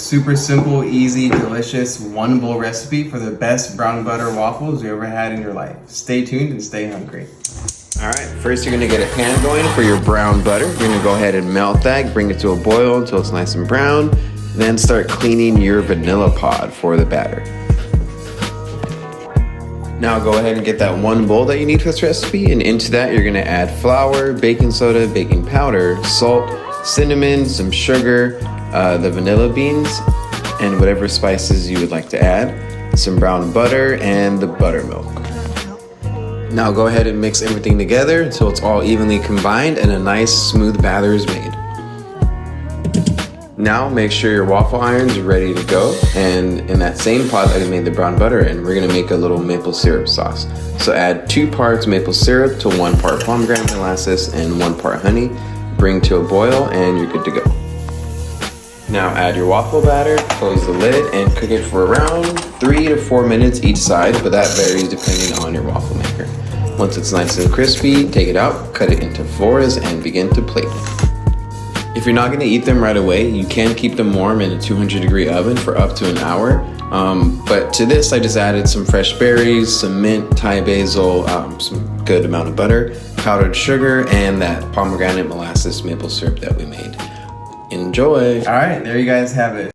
super simple, easy, delicious, one bowl recipe for the best brown butter waffles you ever had in your life. Stay tuned and stay hungry. All right, first you're gonna get a pan going for your brown butter. You're gonna go ahead and melt that, bring it to a boil until it's nice and brown. Then start cleaning your vanilla pod for the batter. Now go ahead and get that one bowl that you need for this recipe, and into that you're gonna add flour, baking soda, baking powder, salt, cinnamon, some sugar, the vanilla beans, and whatever spices you would like to add, some brown butter, and the buttermilk. Now go ahead and mix everything together until it's all evenly combined and a nice smooth batter is made. Now make sure your waffle irons are ready to go, and in that same pot that I made the brown butter in, we're gonna make a little maple syrup sauce. So add 2 parts maple syrup to 1 part pomegranate molasses and 1 part honey. Bring to a boil and you're good to go. Now add your waffle batter, close the lid, and cook it for around 3 to 4 minutes each side, but that varies depending on your waffle maker. Once it's nice and crispy, take it out, cut it into 4s, and begin to plate it. If you're not going to eat them right away, you can keep them warm in a 200-degree oven for up to an hour. But to this, I just added some fresh berries, some mint, Thai basil, some good amount of butter, powdered sugar, and that pomegranate molasses maple syrup that we made. Enjoy! All right, there you guys have it.